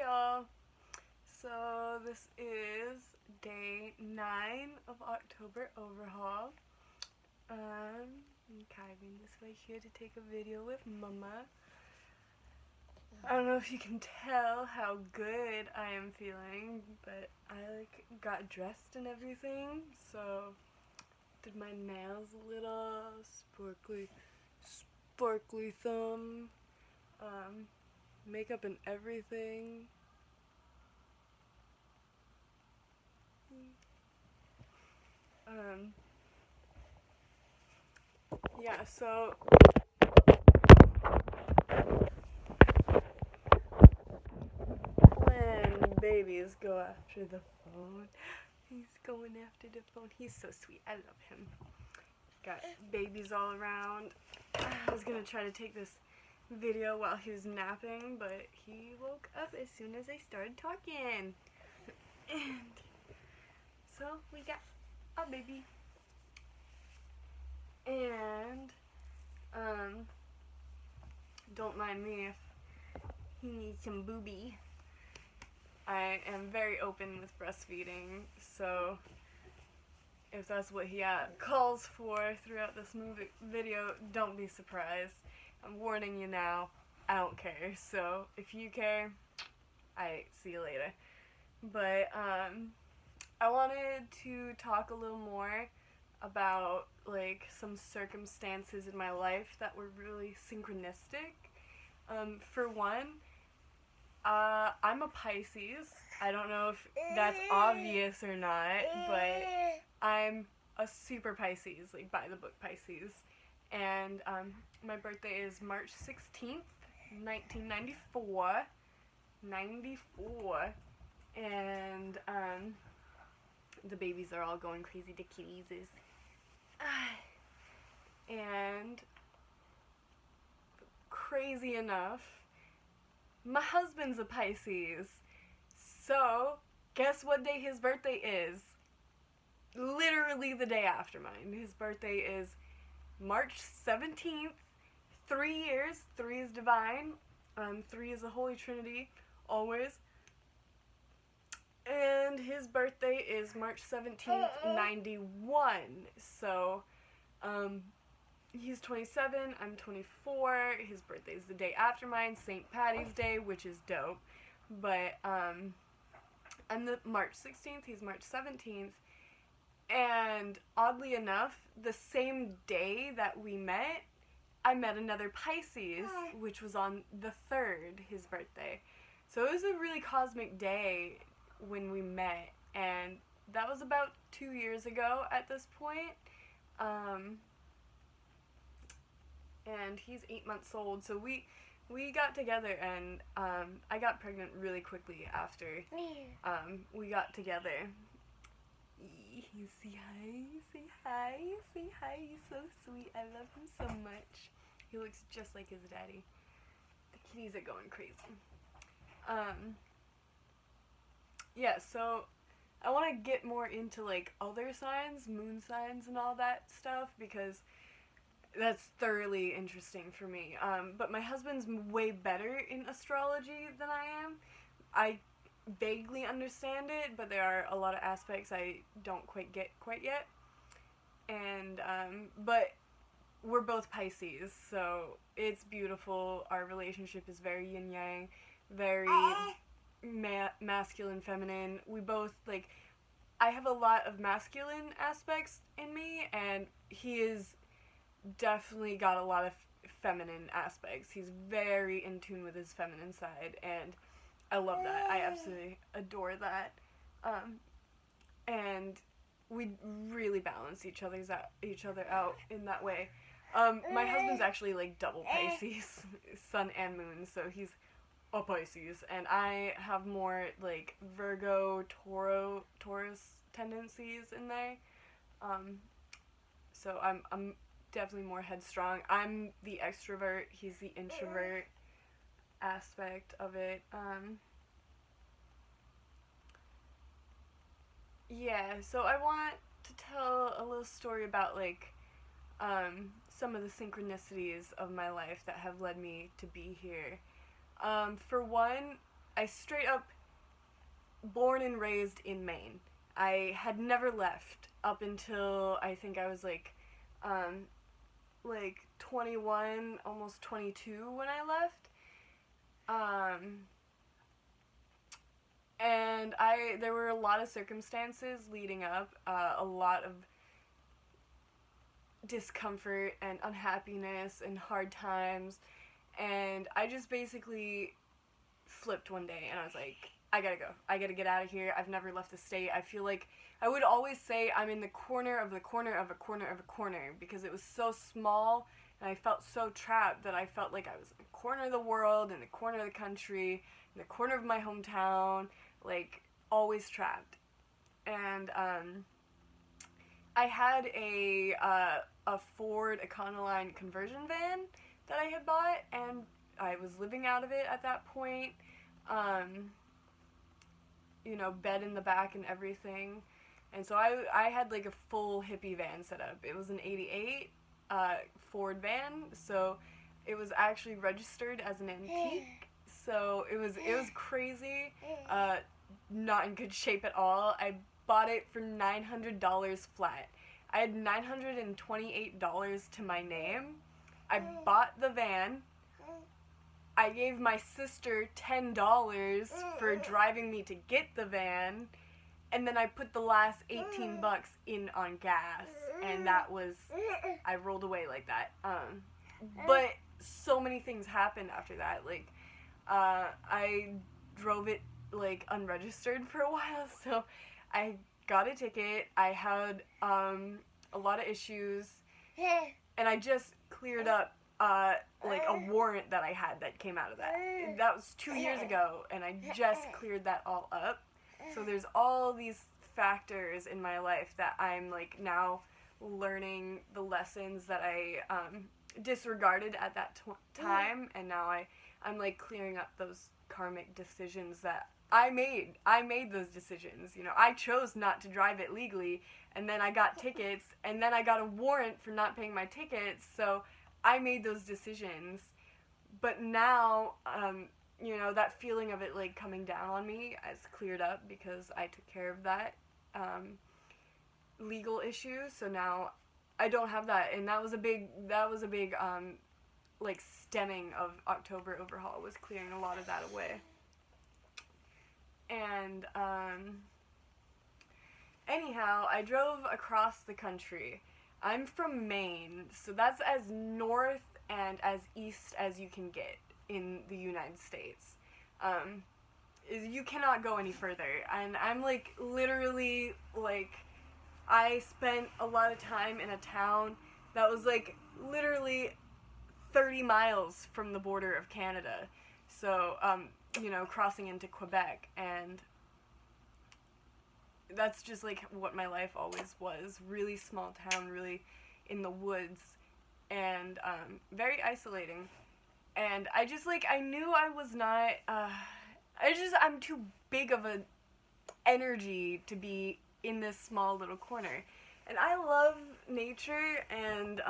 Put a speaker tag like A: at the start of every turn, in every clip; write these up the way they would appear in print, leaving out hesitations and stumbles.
A: Hey y'all! So this is day 9 of October overhaul. I'm carving this way here to take a video with Mama. I don't know if you can tell how good I am feeling, but I got dressed and everything, so did my nails a little, sparkly thumb, makeup and everything. Yeah, so when babies go after the phone, he's going after the phone. He's so sweet. I love him. Got babies all around. I was gonna try to take this video while he was napping, but he woke up as soon as I started talking. And so we got a baby. And don't mind me if he needs some booby. I am very open with breastfeeding, so if that's what he calls for throughout this video, don't be surprised. I'm warning you now, I don't care. So if you care, I see you later. But I wanted to talk a little more about like some circumstances in my life that were really synchronistic. For one, I'm a Pisces. I don't know if that's obvious or not, but I'm a super Pisces, like by the book Pisces. And my birthday is March 16th, 1994. 94. And the babies are all going crazy. The kitties is. And crazy enough, my husband's a Pisces. So, guess what day his birthday is? Literally the day after mine. His birthday is March 17th. 3 years. 3 is divine. 3 is the Holy Trinity, always. And his birthday is March 17th, 91. So, he's 27, I'm 24. His birthday is the day after mine, St. Patty's Day, which is dope. But I'm the March 16th, he's March 17th. And oddly enough, the same day that we met, I met another Pisces, which was on the 3rd, his birthday. So it was a really cosmic day when we met, and that was about 2 years ago at this point. And he's 8 months old, so we got together, and I got pregnant really quickly after we got together. Say hi, say hi, say hi. He's so sweet. I love him so much. He looks just like his daddy. The kitties are going crazy. Yeah, so I want to get more into like other signs, moon signs and all that stuff, because that's thoroughly interesting for me. But my husband's way better in astrology than I am. I vaguely understand it, but there are a lot of aspects I don't quite get yet. And but we're both Pisces, so it's beautiful. Our relationship is very yin yang, very masculine, feminine. We both like. I have a lot of masculine aspects in me, and he is definitely got a lot of feminine aspects. He's very in tune with his feminine side, and I love that. I absolutely adore that. And we really balance each other out in that way. My husband's actually like double Pisces, sun and moon, so he's a Pisces, and I have more like Virgo, Taurus tendencies in there. So I'm definitely more headstrong. I'm the extrovert, he's the introvert aspect of it. Yeah, so I want to tell a little story about like some of the synchronicities of my life that have led me to be here. For one, I straight up born and raised in Maine. I had never left up until I think I was like 21, almost 22 when I left. And there were a lot of circumstances leading up, a lot of discomfort and unhappiness and hard times, and I just basically flipped one day and I was like, I gotta go. I gotta get out of here. I've never left the state. I feel like I would always say I'm in the corner of the corner of a corner of a corner because it was so small and I felt so trapped that I felt like I was in the corner of the world, in the corner of the country, in the corner of my hometown, like always trapped. And I had a Ford Econoline conversion van that I had bought, and I was living out of it at that point. You know, bed in the back and everything. And so I had like a full hippie van set up. It was an 88 Ford van, so it was actually registered as an antique. So it was crazy, not in good shape at all. I bought it for $900 flat. I had $928 to my name. I bought the van. I gave my sister $10 for driving me to get the van, and then I put the last $18 in on gas, and that was, I rolled away like that. But so many things happened after that. Like, I drove it like unregistered for a while, so I got a ticket. I had a lot of issues, and I just cleared up like a warrant that I had that came out of that. That was 2 years ago, and I just cleared that all up. So there's all these factors in my life that I'm like now learning the lessons that I disregarded at that time, and now I'm like clearing up those karmic decisions that I made. I made those decisions. You know, I chose not to drive it legally, and then I got tickets, and then I got a warrant for not paying my tickets, so I made those decisions. But now, you know, that feeling of it like coming down on me has cleared up because I took care of that legal issue. So now I don't have that, and that was a big like stemming of October Overhaul, was clearing a lot of that away. And anyhow, I drove across the country. I'm from Maine, so that's as north and as east as you can get in the United States. You cannot go any further. And I'm like literally like, I spent a lot of time in a town that was like literally 30 miles from the border of Canada. So, you know, crossing into Quebec, and that's just like what my life always was. Really small town, really in the woods, and very isolating. And I just like, I knew I was not, I'm too big of an energy to be in this small little corner. And I love nature, and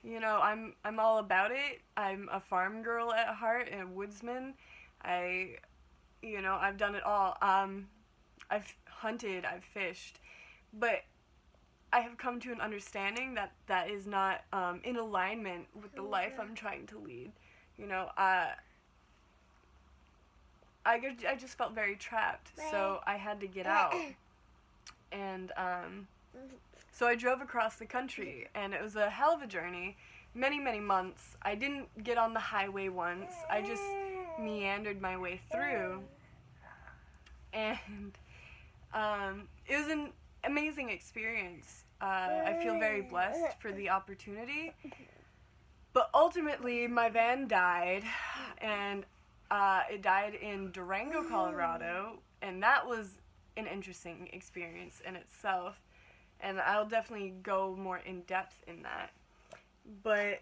A: you know, I'm all about it. I'm a farm girl at heart and a woodsman. You know, I've done it all. I've hunted, I've fished, but I have come to an understanding that that is not in alignment with the life I'm trying to lead. You know, I just felt very trapped, so I had to get out. And so I drove across the country, and it was a hell of a journey, many, many months. I didn't get on the highway once. I just meandered my way through, and it was an amazing experience. I feel very blessed for the opportunity, but ultimately my van died, and it died in Durango, Colorado, and that was an interesting experience in itself, and I'll definitely go more in depth in that. But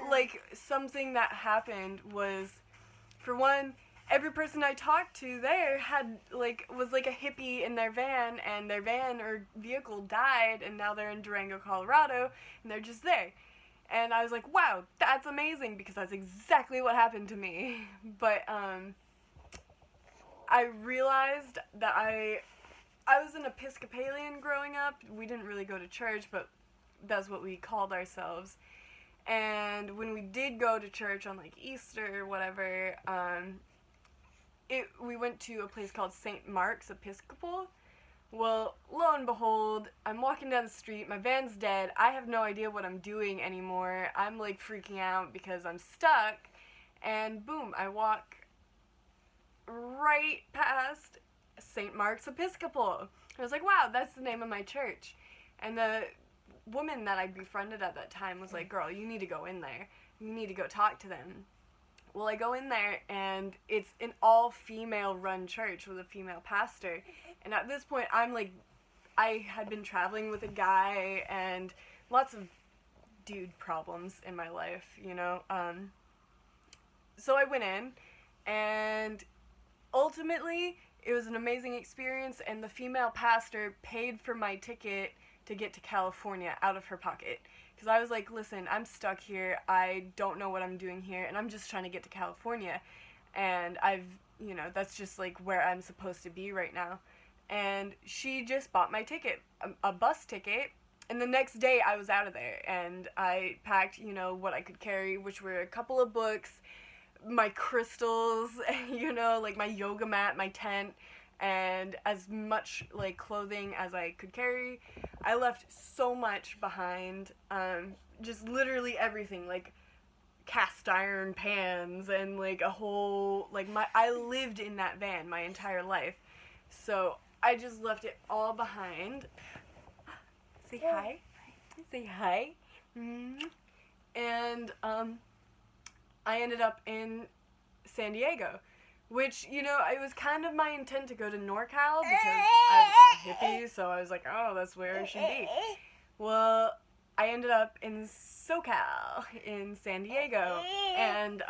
A: like, something that happened was, for one, every person I talked to there was like a hippie in their van, and their van or vehicle died, and now they're in Durango, Colorado, and they're just there. And I was like, wow, that's amazing, because that's exactly what happened to me. But I realized that I was an Episcopalian growing up. We didn't really go to church, but that's what we called ourselves. And when we did go to church on like Easter or whatever, we went to a place called St. Mark's Episcopal. Well, lo and behold, I'm walking down the street, my van's dead, I have no idea what I'm doing anymore, I'm like freaking out because I'm stuck, and boom, I walk right past St. Mark's Episcopal. I was like, wow, that's the name of my church. And the woman that I befriended at that time was like, girl, you need to go in there, you need to go talk to them. Well, I go in there, and it's an all-female run church with a female pastor. And at this point, I'm like, I had been traveling with a guy, and lots of dude problems in my life, you know. So I went in, and ultimately, it was an amazing experience, and the female pastor paid for my ticket to get to California out of her pocket. Because I was like, listen, I'm stuck here, I don't know what I'm doing here, and I'm just trying to get to California. And that's just like where I'm supposed to be right now. And she just bought my ticket, a bus ticket, and the next day I was out of there. And I packed, what I could carry, which were a couple of books, my crystals, like my yoga mat, my tent, and as much like clothing as I could carry. I left so much behind, just literally everything, like cast iron pans and like a whole, like I lived in that van my entire life, so I just left it all behind. Say hi. Say hi. And I ended up in San Diego, which, it was kind of my intent to go to NorCal because I'm a hippie, so I was like, oh, that's where I should be. Well, I ended up in SoCal, in San Diego, and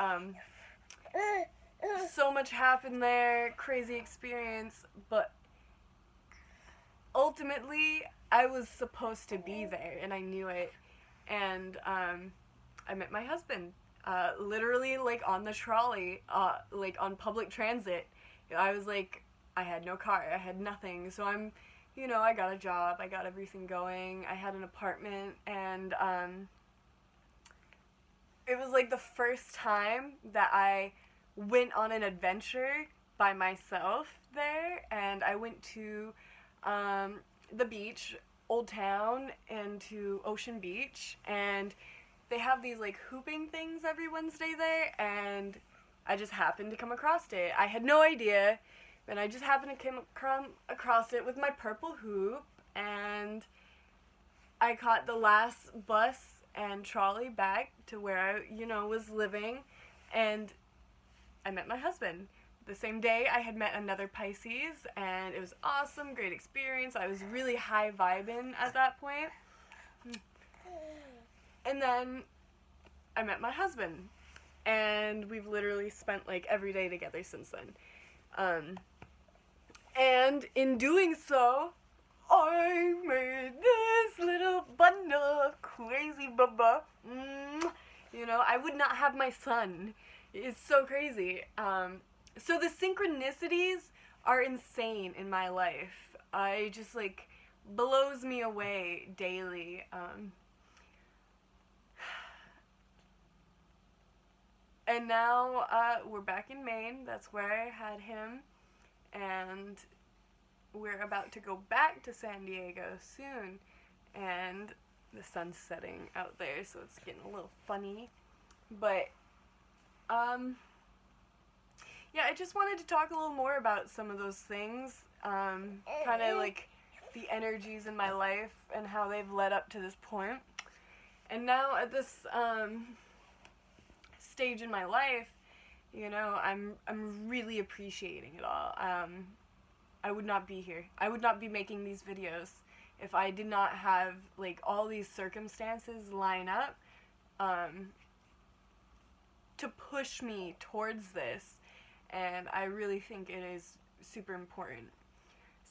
A: so much happened there, crazy experience, but ultimately, I was supposed to be there, and I knew it, and I met my husband. Literally, like, on the trolley, like, on public transit. I was like, I had no car, I had nothing, so I got a job, I got everything going, I had an apartment, and, it was, like, the first time that I went on an adventure by myself there, and I went to, the beach, Old Town, and to Ocean Beach, and they have these, like, hooping things every Wednesday there, and I just happened to come across it. I had no idea, and I just happened to come across it with my purple hoop, and I caught the last bus and trolley back to where I, was living, and I met my husband. The same day, I had met another Pisces, and it was awesome, great experience. I was really high vibing at that point. And then I met my husband, and we've literally spent like every day together since then. And in doing so, I made this little bundle of crazy bubba. I would not have my son. It's so crazy. So the synchronicities are insane in my life. I just like blows me away daily. And now we're back in Maine. That's where I had him. And we're about to go back to San Diego soon. And the sun's setting out there, so it's getting a little funny. But, yeah, I just wanted to talk a little more about some of those things. Kind of like the energies in my life and how they've led up to this point. And now at this, stage in my life, I'm really appreciating it all. I would not be here. I would not be making these videos if I did not have like all these circumstances line up to push me towards this, and I really think it is super important.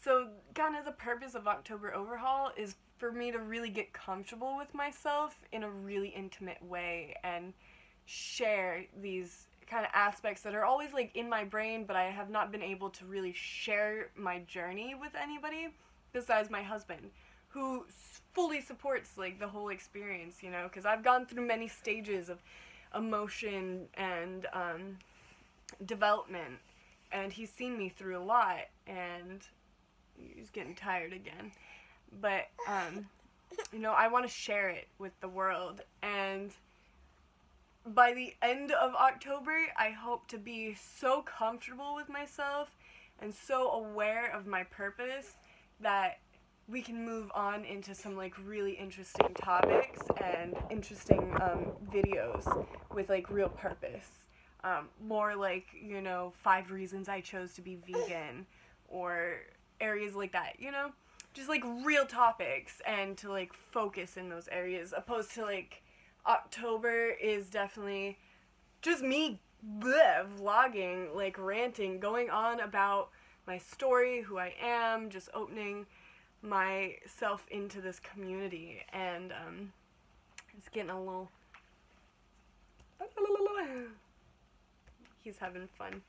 A: So kind of the purpose of October Overhaul is for me to really get comfortable with myself in a really intimate way and share these kind of aspects that are always like in my brain, but I have not been able to really share my journey with anybody besides my husband, who fully supports like the whole experience, you know, because I've gone through many stages of emotion and development, and he's seen me through a lot, and he's getting tired again. But, you know, I want to share it with the world, and by the end of October, I hope to be so comfortable with myself and so aware of my purpose that we can move on into some, like, really interesting topics and interesting videos with, like, real purpose. More like, you know, 5 reasons I chose to be vegan, or areas like that, you know? Just, like, real topics, and to, like, focus in those areas, opposed to, like, October is definitely just me vlogging, like, ranting, going on about my story, who I am, just opening myself into this community, and it's getting a little... He's having fun.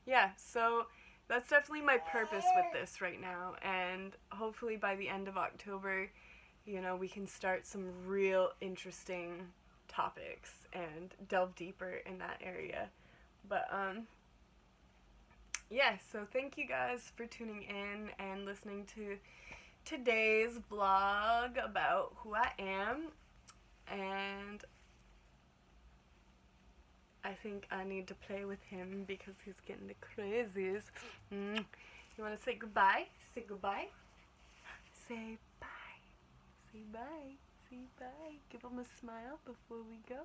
A: Yeah, so that's definitely my purpose with this right now, and hopefully by the end of October, you know, we can start some real interesting topics and delve deeper in that area. But, yeah, so thank you guys for tuning in and listening to today's vlog about who I am, and I think I need to play with him because he's getting the crazies. You want to say goodbye? Say goodbye. Say bye. Say bye. Say bye. Give him a smile before we go.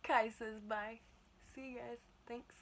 A: Kai says bye. See you guys. Thanks.